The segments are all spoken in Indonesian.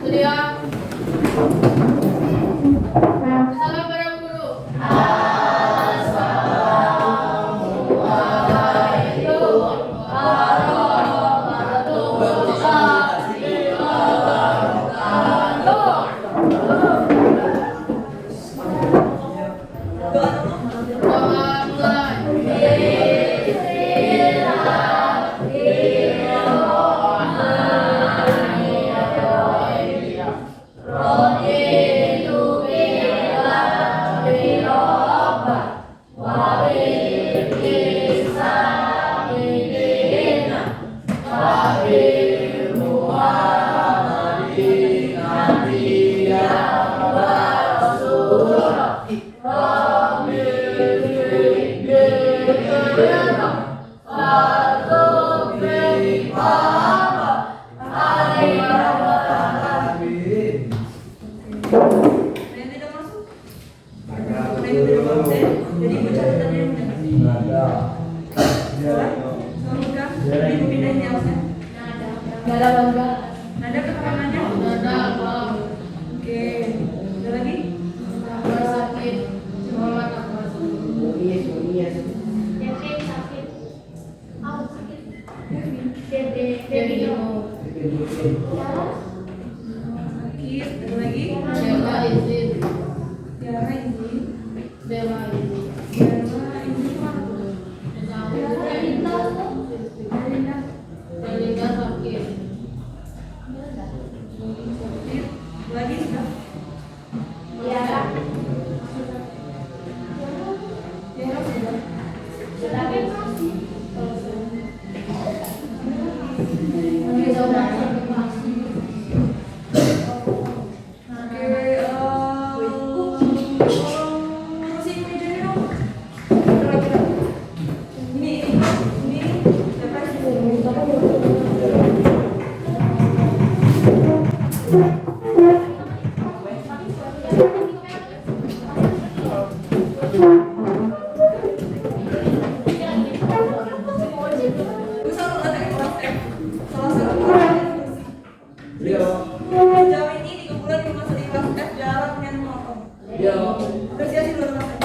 Teriak. Salam para guru. Doa mulai. Jadi bacaan yang Ibu pindahin ya Mas. Nada bangga. Nada keterangannya? Nada bang. Oke. Ada lagi? Tambah sakit. Sekolah tambah sakit. Devi sakit. Aku sakit. Jadi Sakit. Ada lagi? Bella izin. Tiara ini. Bella izin. Tiara ini mana tuh? Belinda sakit. Sakit. Lagi sudah? Tiara sudah. Oke, urusin mejanya dong. Kira-kira. Ini dapat salah satu orang yang bersih. Jamin ini kebetulan di masa di kelas F jarang yang motong. Apresiasi dulu teman.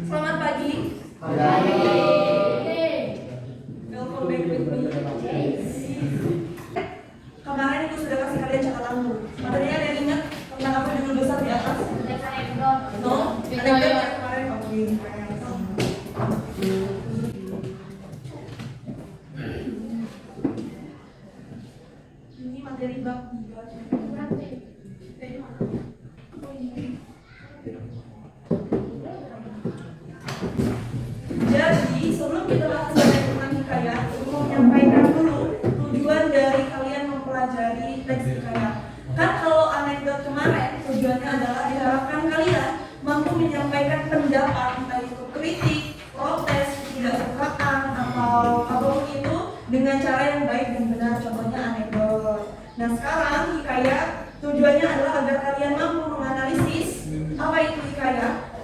Selamat pagi. Welcome back with me. Kemarin ibu sudah kasih kalian catatan dulu. Materinya ada yang ingat tentang apa judul besar di atas? No? Ada yang kemarin? Oke. Ini materi bab 3. Jadi sebelum kita bahas tentang hikayat, aku mau menyampaikan dulu tujuan dari kalian mempelajari teks hikayat. Kan kalau anekdot kemarin tujuannya adalah diharapkan kalian mampu menyampaikan pendapat, entah itu kritik, protes, ketidaksukaan, atau apapun itu dengan cara yang baik dan benar. Contohnya anekdot. Nah sekarang hikayat tujuannya adalah agar kalian mampu menganalisis apa itu hikayat,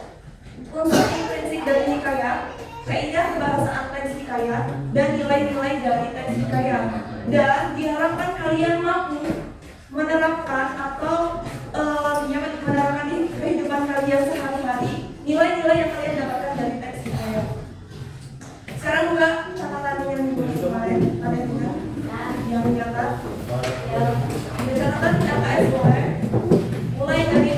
unsur intrinsik dari hikayat, kaidah kebahasaan teks hikayat, dan nilai-nilai dari teks hikayat. Dan diharapkan kalian mampu menerapkan atau menerapkan di kehidupan kalian sehari-hari nilai-nilai yang kalian dapatkan dari teks hikayat. Sekarang buka catatan yang dibuat kemarin. Ada yang ingat? Yang dicatat? Ada catatan LKS boleh? Mulai dari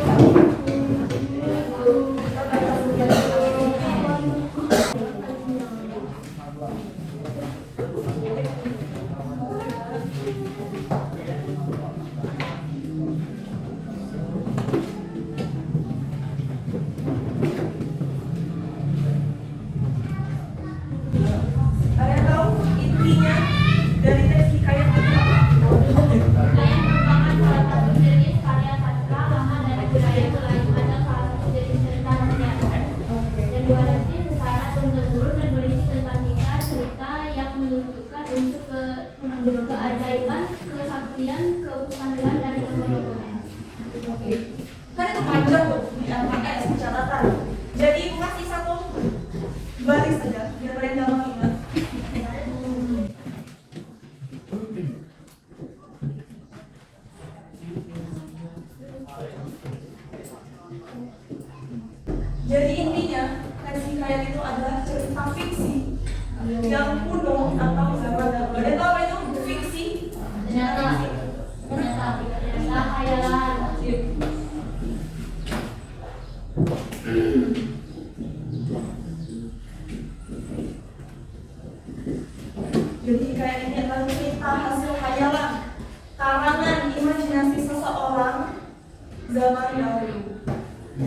ada yang tahu intinya dari teks hikayat itu apa? Hikayat merupakan salah satu jenis karya sastra lama dari budaya Melayu atau salah satu jenis cerita rakyat. Dan durasi secara turun-temurun dan berisi tentang kisah cerita yang menunjukkan unsur keajaiban, kesaktian, keutuhan dari tokoh-tokohnya. Kan itu panjang tuh di LKS catatan. Jadi ibu kasih satu baris saja biar kalian gampang ingat. Jadi hikayat ini adalah cerita hasil khayalan, karangan imajinasi seseorang zaman dahulu.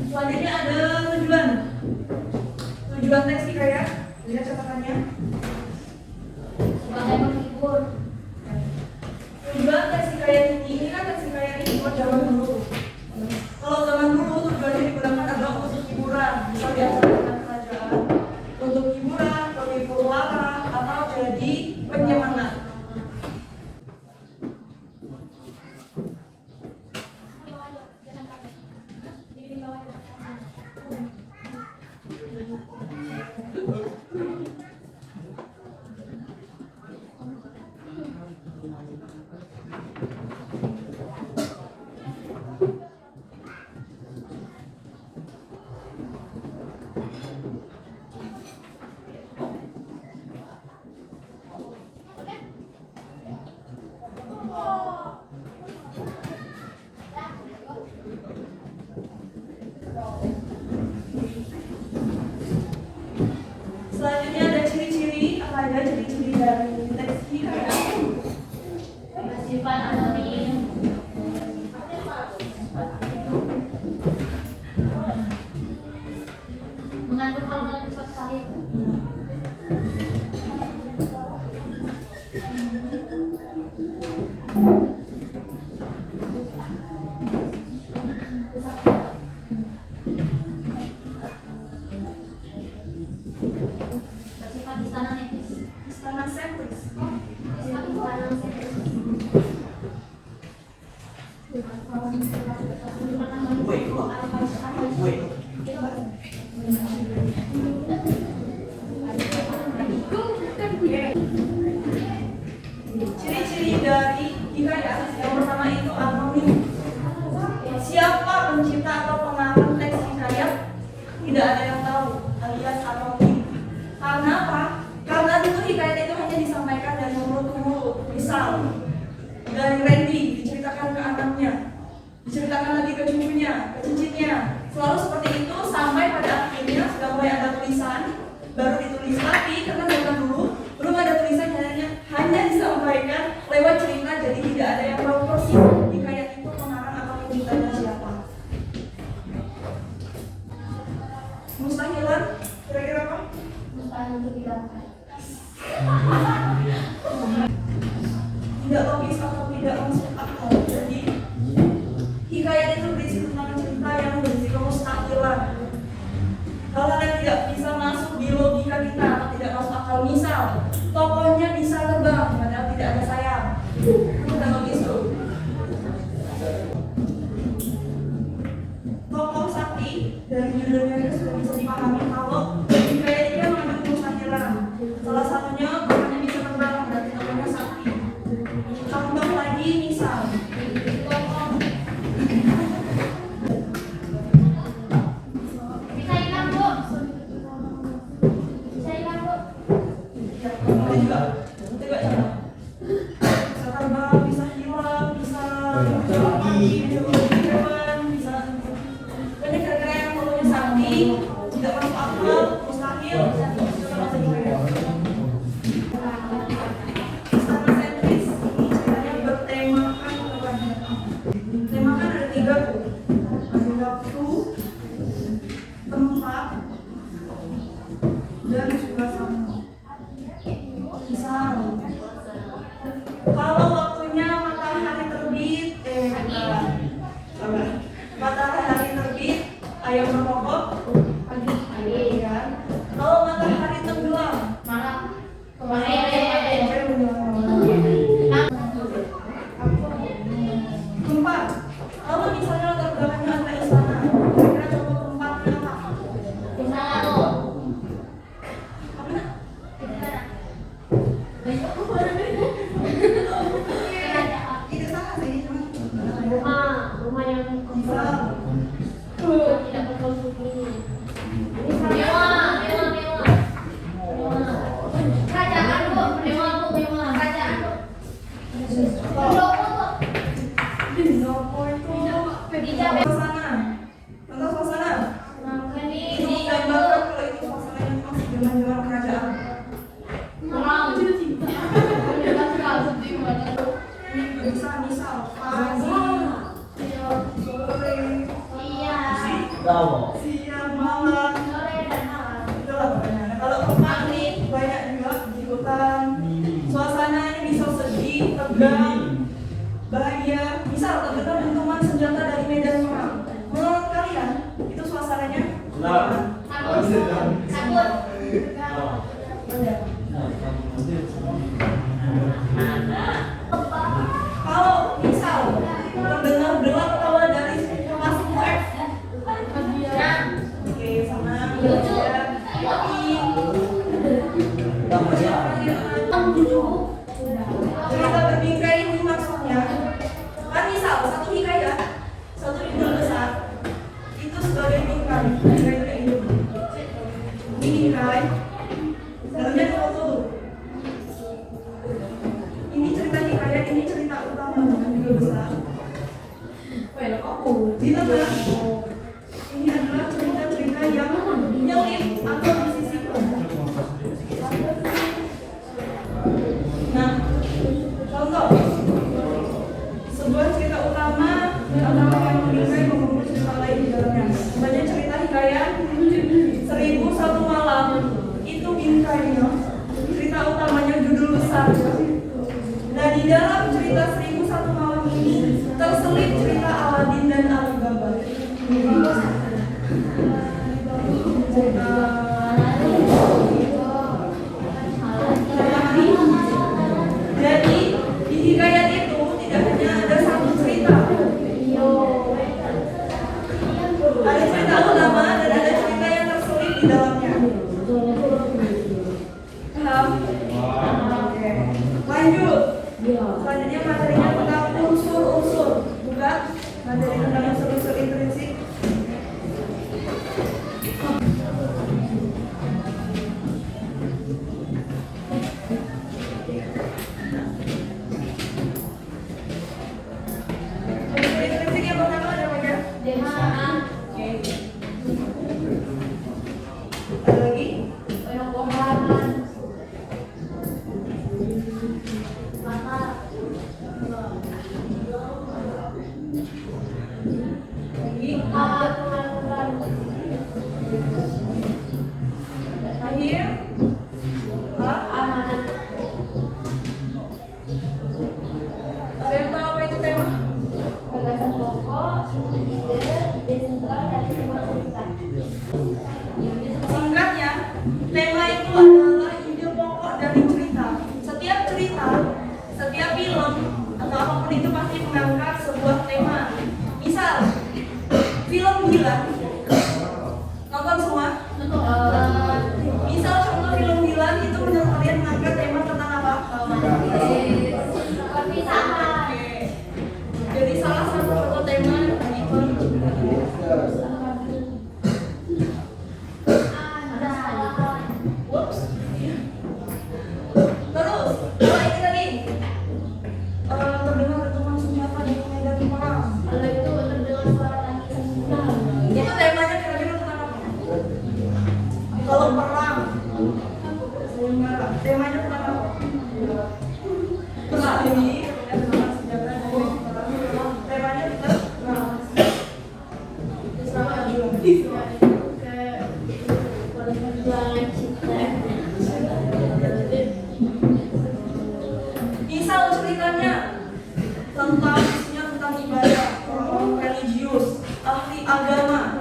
Selanjutnya ada tujuan. Tujuan teks hikayat, lihat catatannya. Sebagai menghibur. Tujuan teks hikayat ini kan teks hikayat ini buat zaman dulu. Kalau zaman dulu tujuannya digunakan adalah untuk hiburan, bisa diajarkan kerajaan, untuk hiburan, menghibur lara, atau jadi penyemangat. Selanjutnya ada ciri-ciri, apa aja ciri-ciri dari teks hikayat? Bersifat anonim. Mengandung hal-hal cepat sekali. Bersifat istana netis. Istana sentris. Bersifat istana netis. Ciri-ciri dari hikayat yang pertama itu anonim. Siapa pencipta atau pengarang teks hikayat tidak ada yang tahu, alias anonim. Karena apa? Karena dulu hikayat itu hanya disampaikan dari mulut ke mulut. Misal dari Randy diceritakan ke anaknya, diceritakan lagi ke cucunya, ke cicitnya. Selalu seperti itu sampai pada akhirnya sudah mulai ada tulisan, baru ditulis. Tapi karena zaman dulu belum ada tulisan, hanya disampaikan lewat cerita, jadi tidak ada yang tahu persis hikayat itu pengarang atau penciptanya siapa. Mustahilan, kira-kira apa? Mustahil untuk dilakukan. Tidak logis atau tidak masuk akal. Jadi hikayat itu berisi tentang cerita yang berisi kemustahilan, hal-hal yang tidak bisa masuk di logika kita atau tidak masuk akal. Misal tokohnya bisa terbang padahal tidak ada sayap, itu tidak logis tuh. Tokoh sakti dari judulnya itu sudah bisa dipahami kalau hikayat ini mengandung kemustahilan. Salah satunya tokohnya bisa terbang, berarti tokohnya sakti. Contoh lagi misal Bisa hilang, Bu. Bisa hilang, Bu. ada juga contoh bisa terbang, bisa hilang, bisa lagi, bisa hewan, bisa banyak kira-kira yang tokohnya sakti, tidak masuk akal, mustahil, itu termasuk hikayat. Istana sentris ini ceritanya bertemakan kewajiban. Temakan ada 3 tuh. Ada waktu, tempat, dan juga sama. Misal, kalau waktunya matahari terbit, matahari terbit, ayam berkokok pagi kan. Kalau matahari tenggelam, Malam. tempat. Kalau misalnya latar belakangnya ada istana, kira-kira contoh tempatnya apa? Istana, Bu. Apa? misal pagi, sore, siang, malam. Itulah pokoknya. Nah, kalau maghrib banyak juga di hutan. Suasananya bisa sedih, tegang, bahagia. Misal terdengar dentuman senjata dari medan perang. Menurut kalian itu suasananya? Kalau misal terdengar gelak tawa dari kelas UF. Oke, sama cerita berbingkai ini maksudnya kan misal satu hikayat, satu judul besar itu sebagai bingkai itu kayak gitu. Ini bingkai dalamnya foto. Ini cerita hikayat, ini cerita utama dengan judul besar. Di tengah ini adalah cerita-cerita yang nyelip atau disisipkan. Nah, contoh sebuah cerita utama atau yang bingkai memiliki cerita lain di dalamnya. Banyak cerita hikayat 1001 malam itu bingkainya, cerita utamanya judul besar. Nah, di dalam cerita 1001 malam ini terselip cerita Aladin dan Alibaba. Jadi di hikayat itu tidak hanya ada satu cerita, ada cerita utama dan ada cerita yang terselip di dalamnya. Paham? Oke. Lanjut. Selanjutnya materinya tentang unsur-unsur, bukan materi tentang unsur-unsur intrinsik. Unsur intrinsik yang pertama ada apa? Oke. Ada lagi? Akhir. Ada yang tahu apa itu tema? Singkatnya, tema itu adalah ide pokok dari cerita. Setiap cerita, setiap film atau apapun itu pasti mengangkat sebuah tema. Misal, film Gila. Nonton semua? Misal contoh film Gila itu menurut kalian mengangkat tema tentang apa? Perpisahan. Oke. Jadi salah satu contoh tema itu Whoops. Terus, kalau ini tadi terdengar dentuman senjata di medan perang. Itu temanya kira-kira tentang apa? Kalau perang, sayembara, temanya tentang apa? Perang ini, dentuman senjata di medan perang. Temanya tentang perang. Misal ceritanya tentang isinya tentang ibadah, orang religius, ahli agama.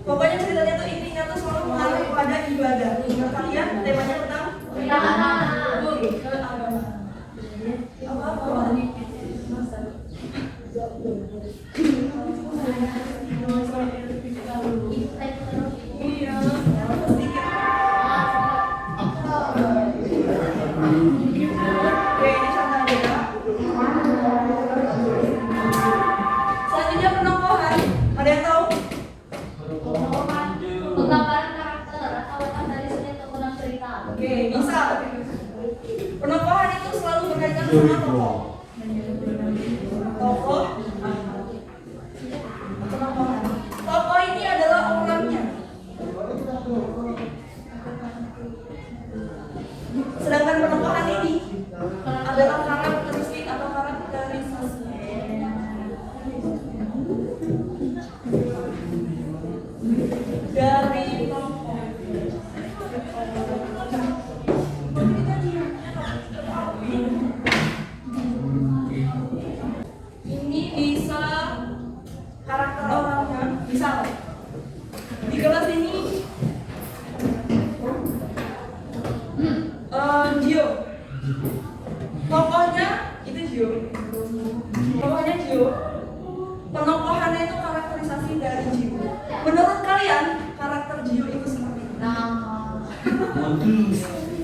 Pokoknya ceritanya tuh intinya tuh selalu mengarah kepada ibadah. Menurut kalian temanya tentang agama. Apa? Iya, sedikit. Oke, ini contohnya. Selanjutnya penokohan. Ada yang tahu? Penggambaran karakter atau watak dari seni penggunaan cerita. Oke, misal penokohan itu selalu berkaitan sama tokoh. Tokoh. Penokohan. Tokoh ini adalah orangnya. Sedangkan penokohan ini adalah karakteristik atau karakteristik Gio. Pokoknya Gio. Penokohannya itu karakterisasi dari Gio. Menurut kalian karakter Gio itu seperti apa?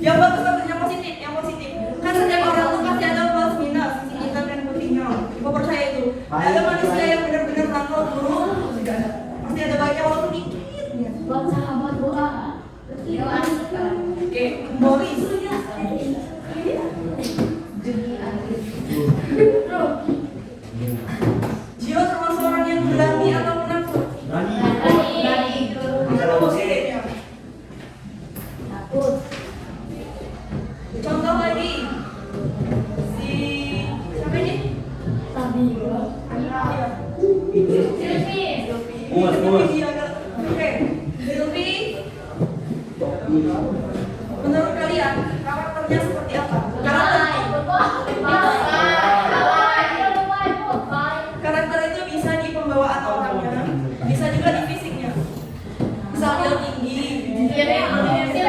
Yang bagus bagus, yang positif, yang positif. Kan setiap orang tuh pasti ada plus minus, sisi hitam dan putihnya. Gue percaya itu. Ada manusia yang benar-benar nakal buruk, tidak ada. Pasti ada baiknya walaupun dikit. Buat sahabat doa. Oke, Boris. Gio termasuk orang yang berani atau penakut? Kalau positifnya. Contoh lagi, si siapa ini? Oke, Silvi. Menurut kalian karakternya seperti apa? Karakter itu bisa di pembawaan orangnya, bisa juga di fisiknya. Misalnya tinggi, yang positif.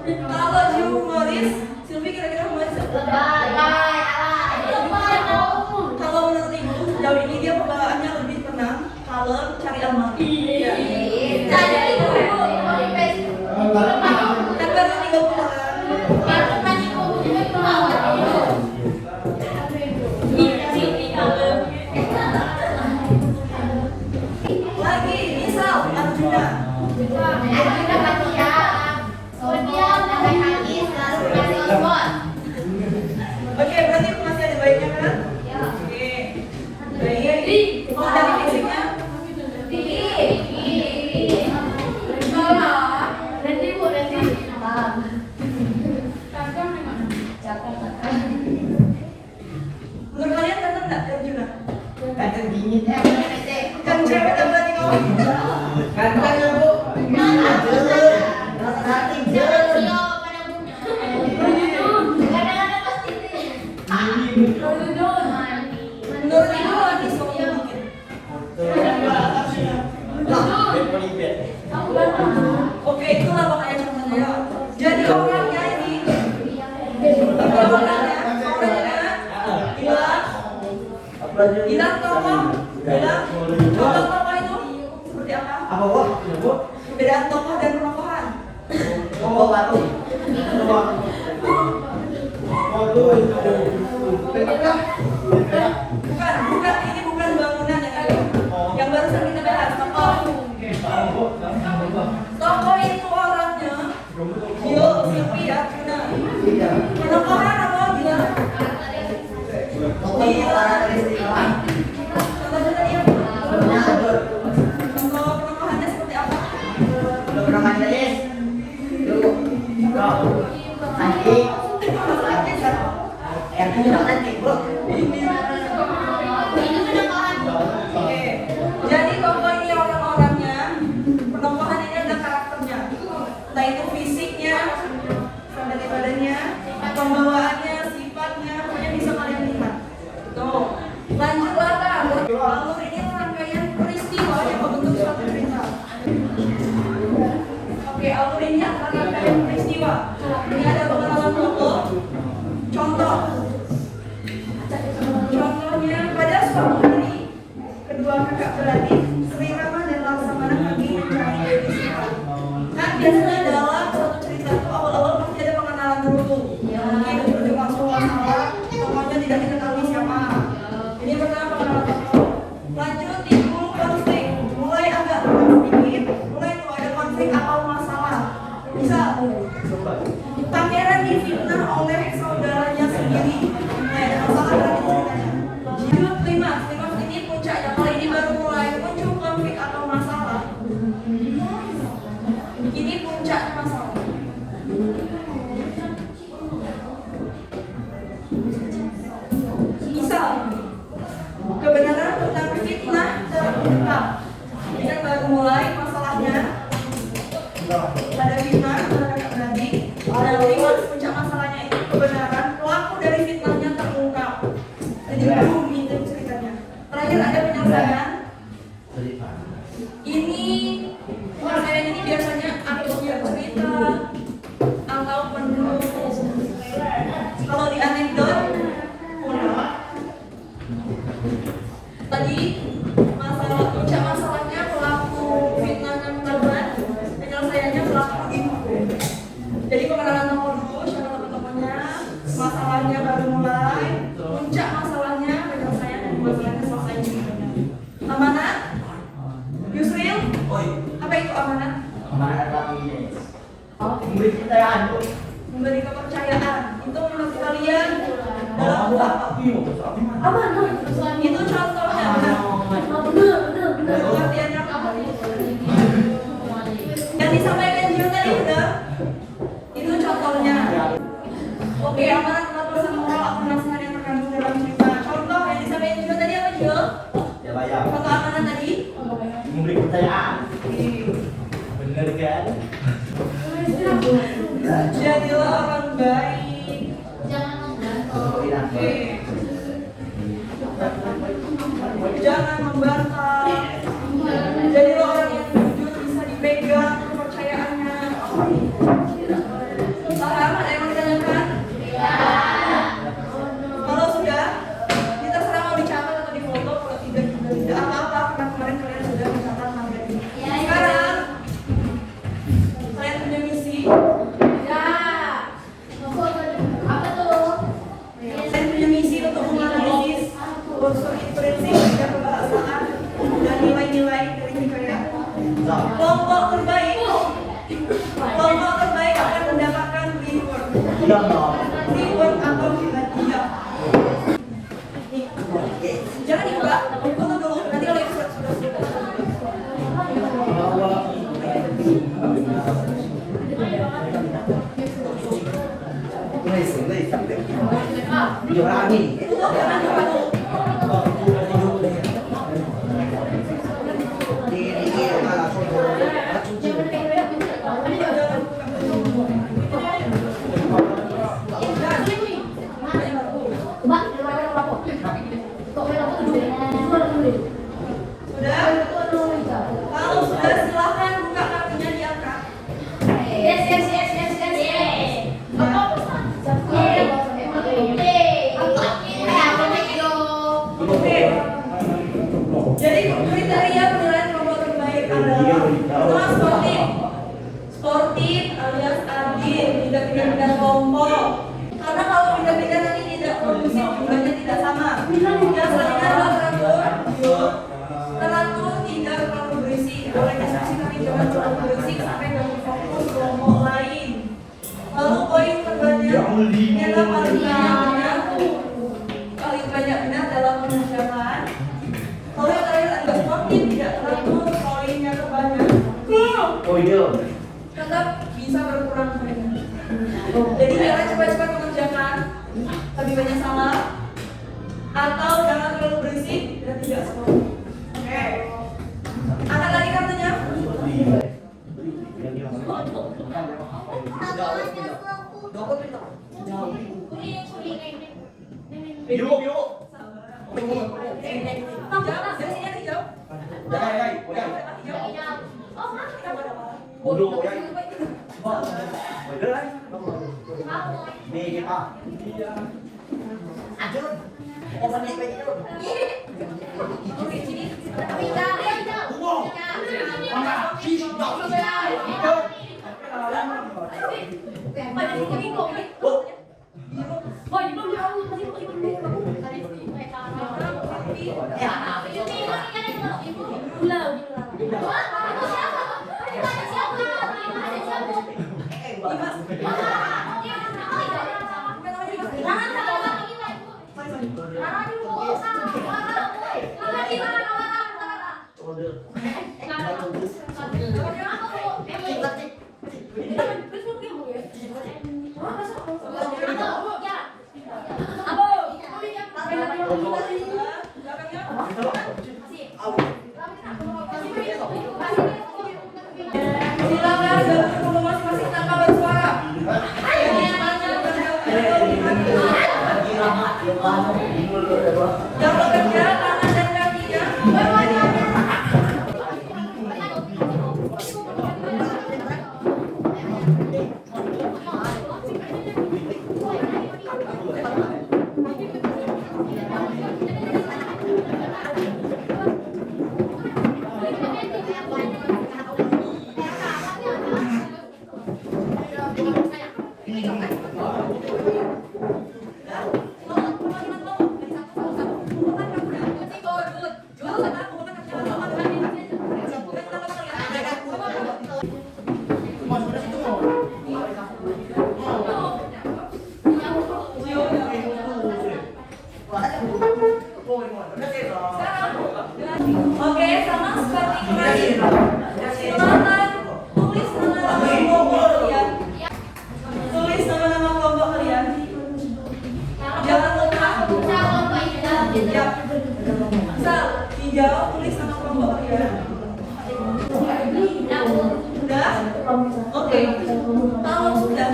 Kalau Gio humoris, Silvi kira-kira humoris apa? Kalau menurut ibu, sejauh ini dia pembawaannya lebih tenang, kalem, cari aman. Iya. Kan baru 3 bulan. Lagi, misal Arjuna. Oke, berarti masih ada baiknya kan? Oke. Baik. Kalau dari fisiknya, menurut kalian ganteng nggak Arjuna? Kan cewek dan berarti ngomong. Menurut ibu lagi sombong dikit. Oke, itulah makanya contohnya. Jadi orangnya ini, Gilang tokoh, Gilang tokoh itu seperti apa? Perbedaan tokoh dan penokohan. Bukan, ini bukan bangunan ya kan? Yang barusan kita bahas, tokoh. Tokoh itu orangnya, Gio, Silvi, Arjuna. Penokohan apa? Gilang. Contohnya tadi apa? Contoh penokohannya seperti apa? Oke. Jadi tokoh ini orang-orangnya, penokohan ini ada karakternya. Entah itu fisiknya, sampai badannya, pembawaannya, sifatnya, pokoknya bisa kalian lihat. Tuh. Lanjut lagi. Alur ini rangkaian peristiwa yang membentuk suatu cerita. Oke, alur ini adalah rangkaian peristiwa. Ini ada pengenalan tokoh. Contohnya pada suatu hari kedua kakak beradik Sri Rama dan Laksamana pergi mencari Dewi Sita. Kan biasanya dalam suatu cerita itu awal-awal pasti ada pengenalan dulu. Yang Memberi kepercayaan. Itu menurut kalian dalam apa? Itu contohnya. Pengertiannya apa? Yang disampaikan Jill tadi udah. Itu contohnya. Oke, amanat tempat bersama moral atau nasihat yang terkandung dalam cerita. Contoh yang disampaikan Jill tadi apa, Jill? Contoh amanat tadi? Memberi kepercayaan. Bener kan? Jadilah orang baik. Jangan membantah. Oke. Jangan membantah. Jadilah orang yang jujur, bisa dipegang kepercayaannya. Paham? Ada yang mau ditanyakan? Kalau sudah, ini terserah mau dicatat atau difoto. Kalau tidak, tidak apa-apa. Karena kemarin kalian sudah mencatat materi. Sekarang kalian punya misi. Apa tuh? Saya punya misi untuk menganalisis unsur intrinsik dan kebahasaan dan nilai-nilai dari hikayat. Kelompok terbaik akan mendapatkan reward. Reward atau hadiah. Nih, jangan dibuka, foto dulu. Nanti kalau yang sudah sudah? Kalau sudah, silahkan buka kartunya, diangkat. Oke. Jadi kriteria penilaian kelompok terbaik adalah pertama sportif alias adil, tidak pindah-pindah kelompok. Karena kalau pindah-pindah nanti tidak kondusif, jumlahnya tidak sama. Yang selanjutnya adalah teratur, tidak terlalu berisik. Boleh diskusi tapi jangan terlalu berisik sampai ganggu fokus kelompok lain. Lalu poin terbanyak ini adalah paling banyak benar dalam mengerjakan. Kalau yang terakhir ada sportif, tidak teratur, poinnya terbanyak. Tetap bisa berkurang poinnya. Jadi jangan cepat-cepat mengerjakan, lebih banyak salah, atau jangan terlalu berisik dan tidak skor. Oke. Angkat lagi kartunya. Dari sini ada hijau. Silakan duduk masing-masing tanpa bersuara. Yang bekerja tangan dan kakinya. Jawab, tulis sama kelompok kalian. Sudah? Oke. Kalau sudah,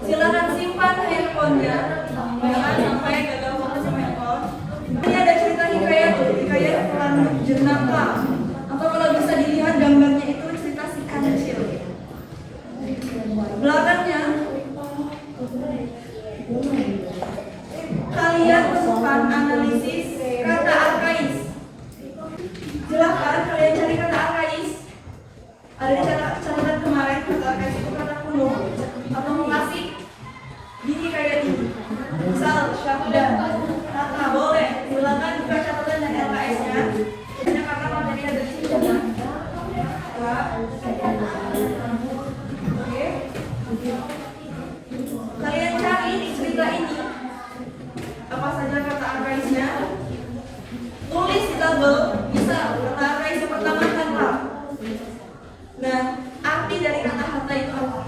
silakan simpan handphonenya. Jangan sampai gagal fokus sama handphone. Ini ada cerita hikayat Pelanut Jenaka. Atau kalau bisa dilihat gambarnya itu cerita si kancil. Belakangnya kalian temukan analisis kata arkais. Silakan kalian cari kata arkais. Ada di catatan kemarin, kata arkais itu kata kuno atau mengkasih di hikayat ini. Misal syahdan, kata boleh. Silakan buka catatan dan LKS-nya. Hanya karena materi ada di sini. Oke. Kalian cari di cerita ini apa saja kata arkaisnya. Tulis di tabel. Bisa kata arkais yang pertama hatta. Nah, arti dari kata hatta itu apa?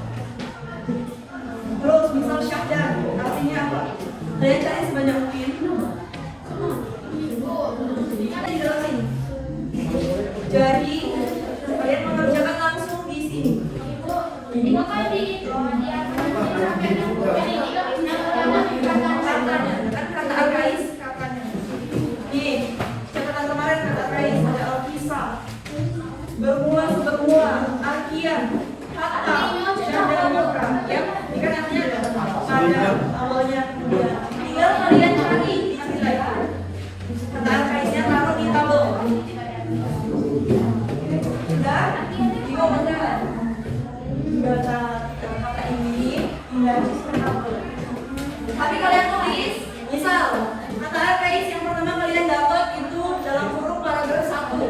Terus misal syahdan, artinya apa? Kalian cari sebanyak mungkin. Ada dijelasin. Jadi kalian mengerjakan langsung di sini. Katanya, kan kata arkais katanya. Nih, catatan kemarin kata arkais ada alkisah, bermula, arkian, hatta, syahdan, maka. Ya, ini kan artinya ada awalnya. Tinggal kalian cari di sini lagi. Kata arkaisnya taruh di tabel. Sudah? Jika benar baca kata ini hingga ke tabel. Tapi kalian tulis, misal kata arkais yang pertama kalian dapat itu dalam huruf paragraf 1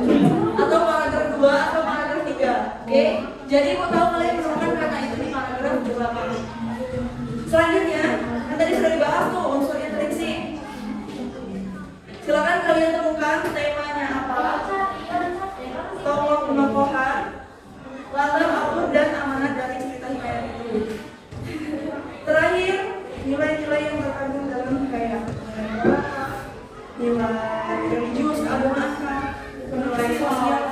atau paragraf 2 atau paragraf 3. Oke? Jadi mau tahu kalian menemukan kata itu di paragraf berapa. Selanjutnya, kan tadi sudah dibahas tuh unsur intrinsik. Silakan kalian temukan temanya apa, tokoh penokohan, latar alur dan amanat dari cerita hikayat itu. Terakhir, nilai-nilai yang terkandung dalam hikayat, nilai religius, keagamaan, nilai sosial.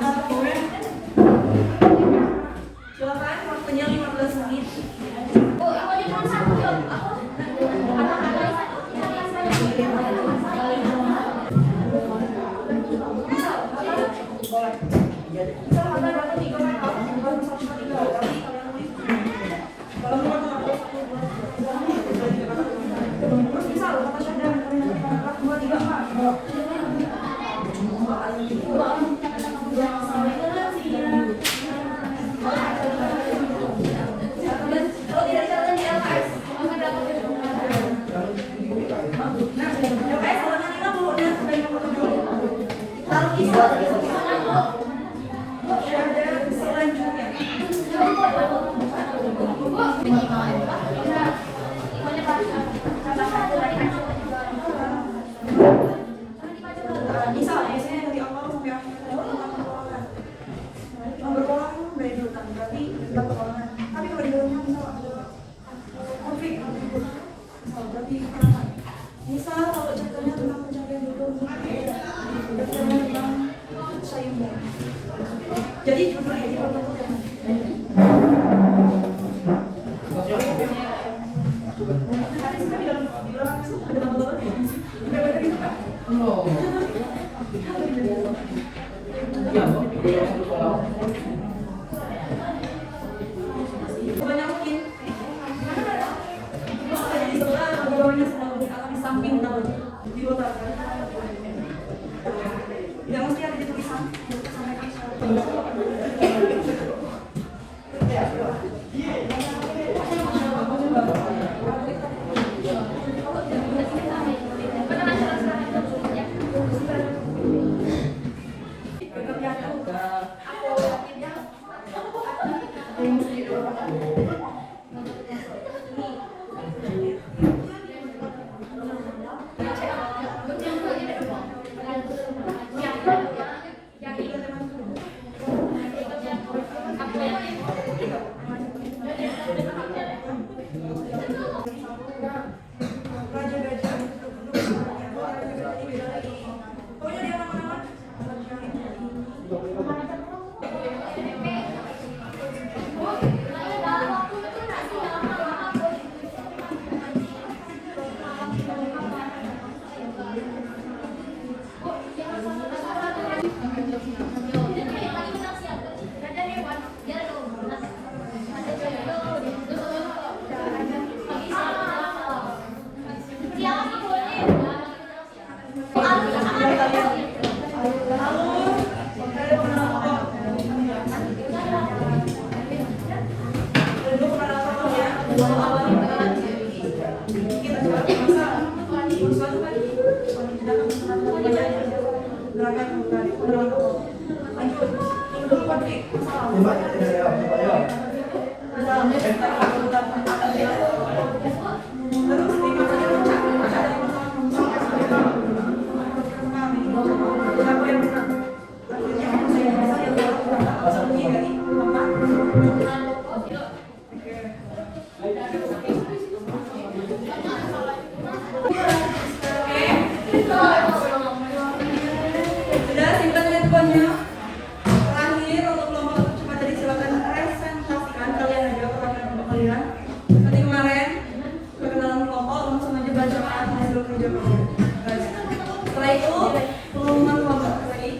Silakan, waktunya 15 menit. Misal kalau contohnya tentang pencarian jodoh, tentang sayembara. Jadi judulnya itu banyak mungkin di sebelah atau bawahnya sedang di samping di luar tidak mesti ada di tulisan sesuatu kan? Tidak akan gerakan menarik. Lanjut. Tunggu dulu Patri. Coba ya. Terus sudah simpan handphonenya. Terakhir untuk kelompok cuma tadi silakan presentasikan kalian aja kelompok kalian. Nanti kemarin perkenalan kelompok langsung aja bacaan hasil kerja kalian. Setelah itu pengumuman kelompok lagi,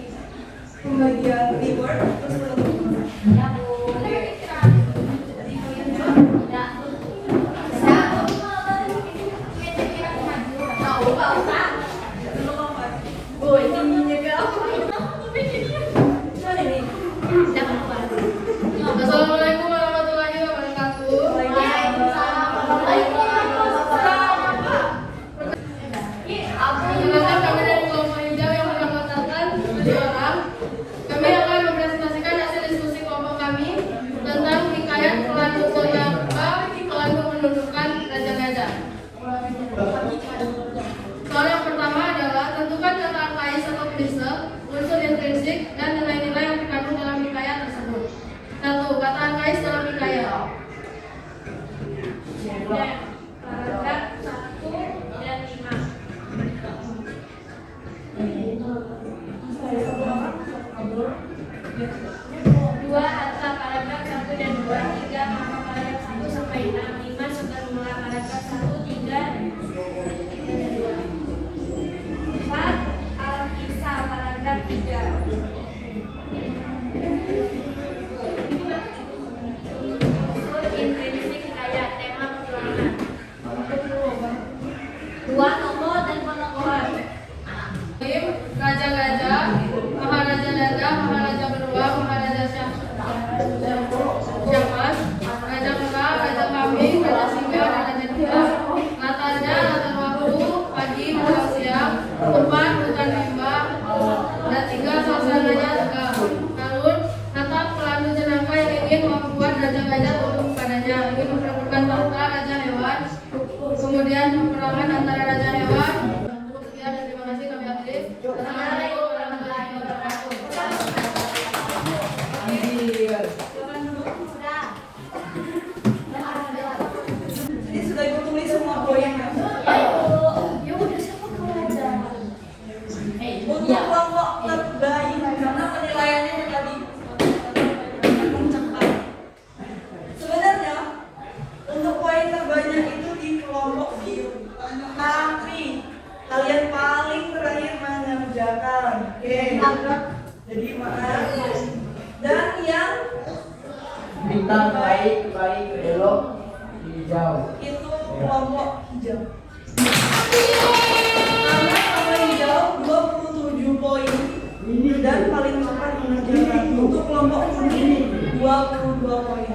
pembagian reward, terus penutupan. Ya, Bu. Jadi kalian jawab. Ya. Tahu, Pak Ustaz. Dulu kelompok. Bu, ini juga aku. Coba ini. Jangan lupa. Assalamualaikum warahmatullahi wabarakatuh. Waalaikumsalam. Perkenalkan kami dari kelompok hijau yang beranggotakan 7 orang. Kami akan mempresentasikan hasil diskusi kelompok kami tentang hikayat pelantung Sonaka, pelantung menundukkan raja gajah. Soal yang pertama adalah tentukan kata angkais atau klise, unsur intrinsik, dan nilai-nilai yang terkandung dalam hikayat tersebut. 1. Kata angkais dalam hikayat. Paragraf 1 dan 5. Dua adalah paragraf 1 dan 2, 3 maka paragraf 1 sampai 6, 5 semula paragraf 1, 3 dan 2. 4 Al-Kisah paragraf 3. Unsur intrinsik hikayat, tema petualangan. 2 Tokoh dan penokohan. Raja Gajah, Maharaja Dada, Maharaja Beruang, Maharaja Syamas, Raja Kera, Raja Kambing, Raja Singa, Raja Duta. Latarnya latar waktu, pagi, menjelang siang, tempat, hutan rimba, dan 3 suasananya tegang. Lalu, natap pelandu jenaka yang ingin membuat Raja Gajah tunduk kepadanya, ingin memperebutkan tahta Raja Hewan, kemudian peperangan antara Raja Hewan. Sekian dan terima kasih kami akhiri. Assalamualaikum warahmatullahi wabarakatuh. Jadi sudah ibu tulis semua poinnya. Untuk kelompok terbaik karena penilaiannya yang tadi mencapai. Sebenarnya untuk poin terbanyak itu di kelompok biru. Tapi kalian paling terakhir mengerjakan. Oke. Jadi maaf. Dan yang Bintang baik belok hijau. itu kelompok hijau. Karena kelompok hijau 27 poin dan paling cepat mengerjakan. Untuk kelompok kuning 22 poin.